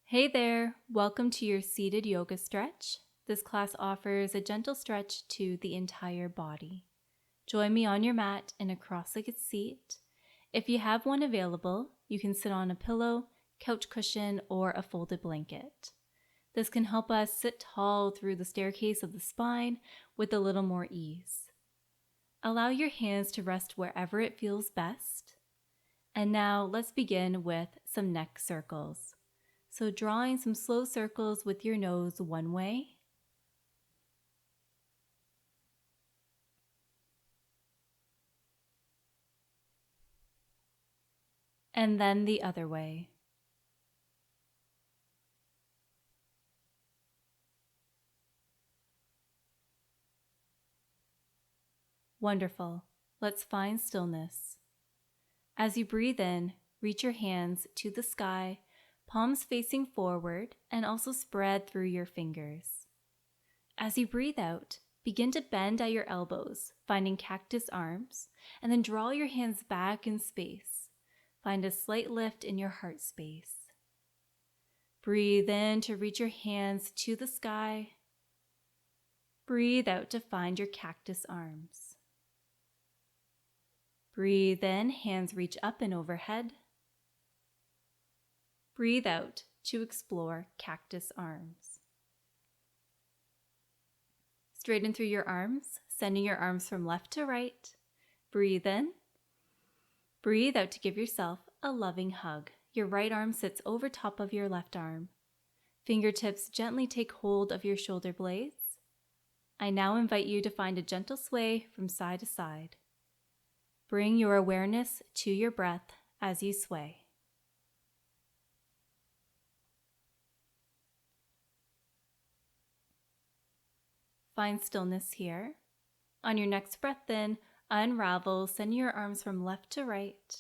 Hey there, welcome to your seated yoga stretch. This class offers a gentle stretch to the entire body. Join me on your mat in a cross-legged seat. If you have one available, you can sit on a pillow, couch cushion, or a folded blanket. This can help us sit tall through the staircase of the spine with a little more ease. Allow your hands to rest wherever it feels best. And now let's begin with some neck circles. So drawing some slow circles with your nose one way, and then the other way. Wonderful. Let's find stillness. As you breathe in, reach your hands to the sky, palms facing forward, and also spread through your fingers. As you breathe out, begin to bend at your elbows, finding cactus arms, and then draw your hands back in space. Find a slight lift in your heart space. Breathe in to reach your hands to the sky. Breathe out to find your cactus arms. Breathe in, hands reach up and overhead. Breathe out to explore cactus arms. Straighten through your arms, sending your arms from left to right. Breathe in. Breathe out to give yourself a loving hug. Your right arm sits over top of your left arm. Fingertips gently take hold of your shoulder blades. I now invite you to find a gentle sway from side to side. Bring your awareness to your breath as you sway. Find stillness here. On your next breath in, unravel, send your arms from left to right.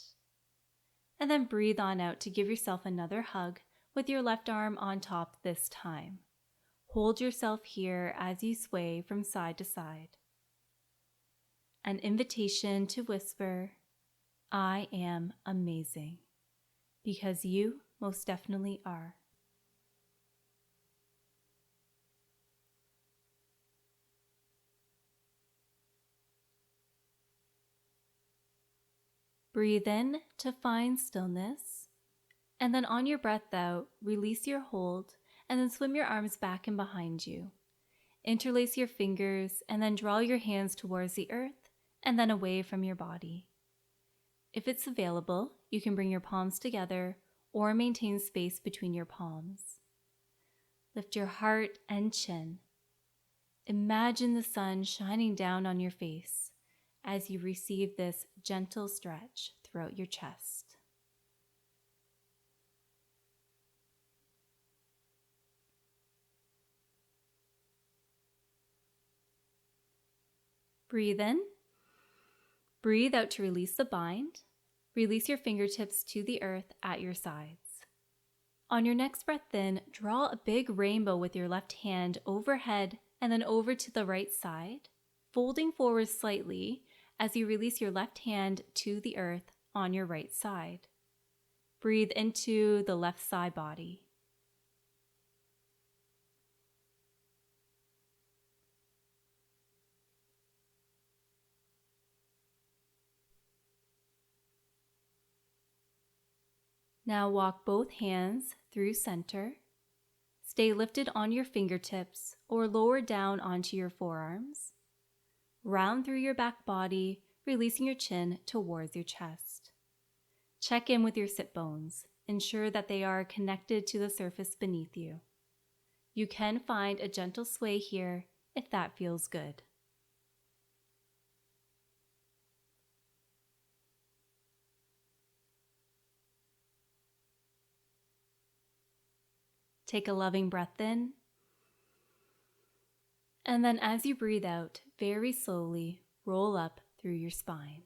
And then breathe on out to give yourself another hug with your left arm on top this time. Hold yourself here as you sway from side to side. An invitation to whisper, I am amazing, because you most definitely are. Breathe in to find stillness, and then on your breath out, release your hold, and then swim your arms back and behind you. Interlace your fingers, and then draw your hands towards the earth, and then away from your body. If it's available, you can bring your palms together or maintain space between your palms. Lift your heart and chin. Imagine the sun shining down on your face as you receive this gentle stretch throughout your chest. Breathe in. Breathe out to release the bind. Release your fingertips to the earth at your sides. On your next breath in, draw a big rainbow with your left hand overhead and then over to the right side, folding forward slightly as you release your left hand to the earth on your right side. Breathe into the left side body. Now walk both hands through center. Stay lifted on your fingertips or lower down onto your forearms. Round through your back body, releasing your chin towards your chest. Check in with your sit bones. Ensure that they are connected to the surface beneath you. You can find a gentle sway here if that feels good. Take a loving breath in. And then as you breathe out, very slowly roll up through your spine.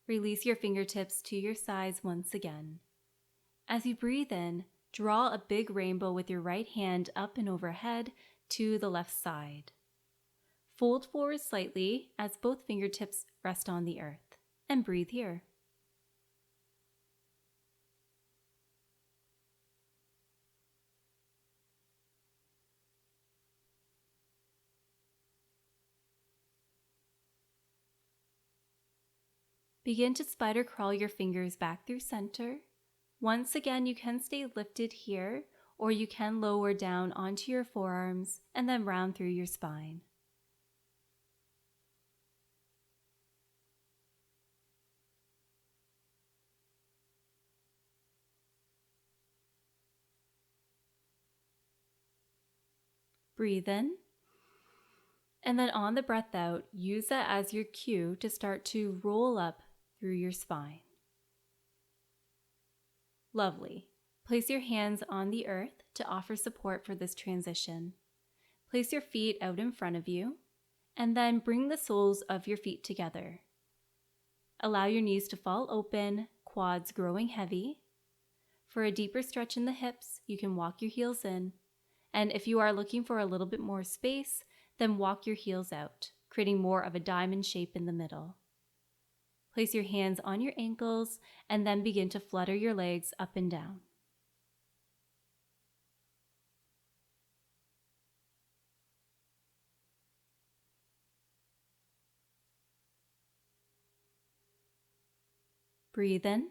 Release your fingertips to your sides once again. As you breathe in, draw a big rainbow with your right hand up and overhead to the left side. Fold forward slightly as both fingertips rest on the earth, and breathe here. Begin to spider crawl your fingers back through center. Once again, you can stay lifted here, or you can lower down onto your forearms and then round through your spine. Breathe in. And then on the breath out, use that as your cue to start to roll up through your spine. Lovely. Place your hands on the earth to offer support for this transition. Place your feet out in front of you, and then bring the soles of your feet together. Allow your knees to fall open, quads growing heavy. For a deeper stretch in the hips, you can walk your heels in. And if you are looking for a little bit more space, then walk your heels out, creating more of a diamond shape in the middle. Place your hands on your ankles and then begin to flutter your legs up and down. Breathe in.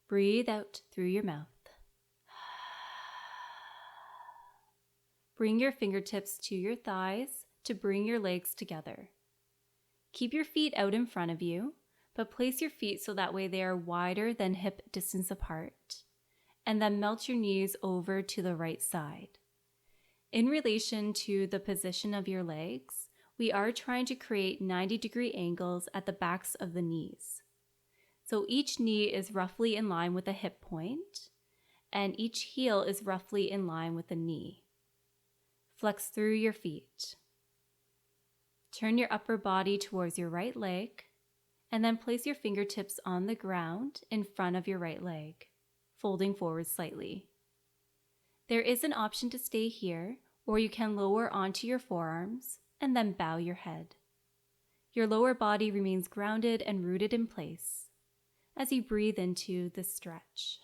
Breathe out through your mouth. Bring your fingertips to your thighs to bring your legs together. Keep your feet out in front of you, but place your feet so that way they are wider than hip distance apart. And then melt your knees over to the right side. In relation to the position of your legs, we are trying to create 90-degree angles at the backs of the knees. So each knee is roughly in line with the hip point, and each heel is roughly in line with the knee. Flex through your feet. Turn your upper body towards your right leg, and then place your fingertips on the ground in front of your right leg, folding forward slightly. There is an option to stay here, or you can lower onto your forearms and then bow your head. Your lower body remains grounded and rooted in place as you breathe into the stretch.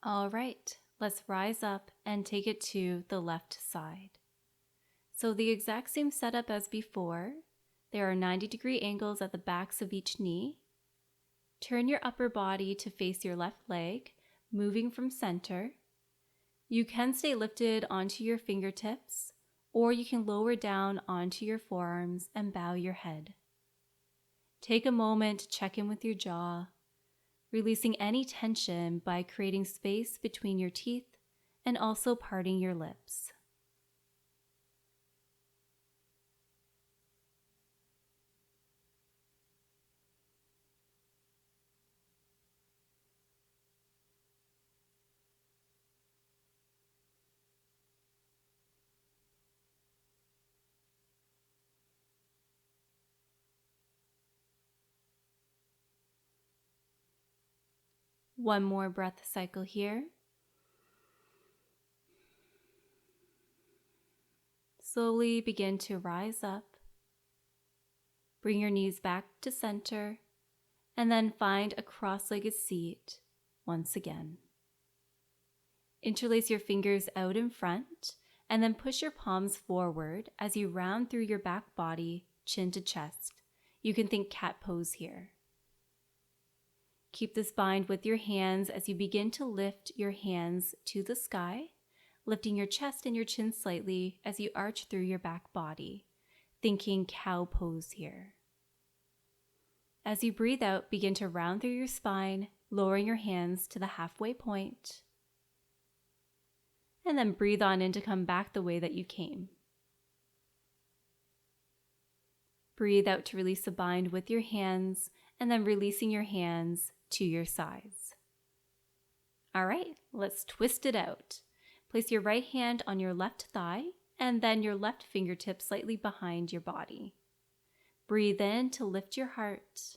All right, let's rise up and take it to the left side. So the exact same setup as before. There are 90-degree angles at the backs of each knee. Turn your upper body to face your left leg, moving from center. You can stay lifted onto your fingertips, or you can lower down onto your forearms and bow your head. Take a moment to check in with your jaw, releasing any tension by creating space between your teeth and also parting your lips. One more breath cycle here. Slowly begin to rise up. Bring your knees back to center, and then find a cross-legged seat once again. Interlace your fingers out in front, and then push your palms forward as you round through your back body, chin to chest. You can think cat pose here. Keep this bind with your hands as you begin to lift your hands to the sky, lifting your chest and your chin slightly as you arch through your back body, thinking cow pose here. As you breathe out, begin to round through your spine, lowering your hands to the halfway point. And then breathe on in to come back the way that you came. Breathe out to release the bind with your hands, and then releasing your hands to your sides. All right, let's twist it out. Place your right hand on your left thigh, and then your left fingertip slightly behind your body. Breathe in to lift your heart,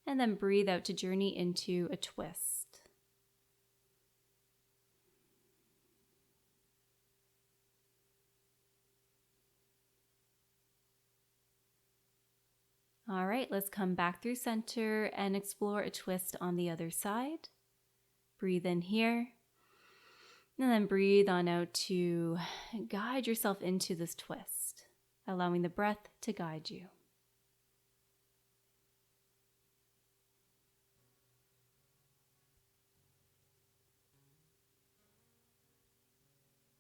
and then breathe out to journey into a twist. All right, let's come back through center and explore a twist on the other side. Breathe in here. And then breathe on out to guide yourself into this twist, allowing the breath to guide you.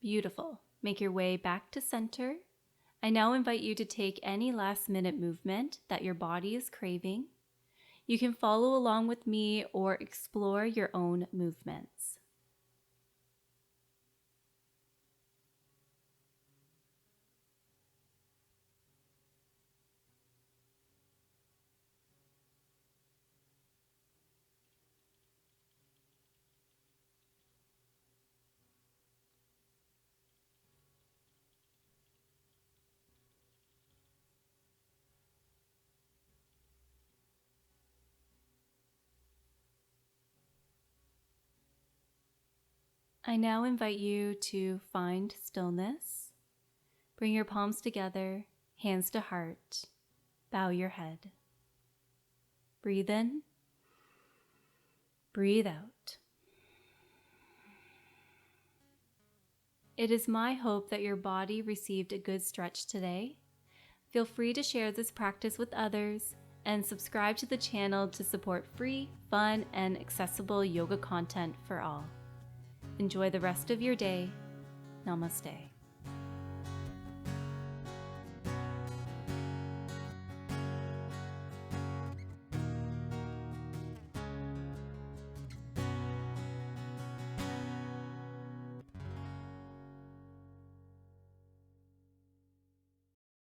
Beautiful. Make your way back to center. I now invite you to take any last-minute movement that your body is craving. You can follow along with me or explore your own movements. I now invite you to find stillness. Bring your palms together, hands to heart. Bow your head. Breathe in. Breathe out. It is my hope that your body received a good stretch today. Feel free to share this practice with others and subscribe to the channel to support free, fun, and accessible yoga content for all. Enjoy the rest of your day. Namaste.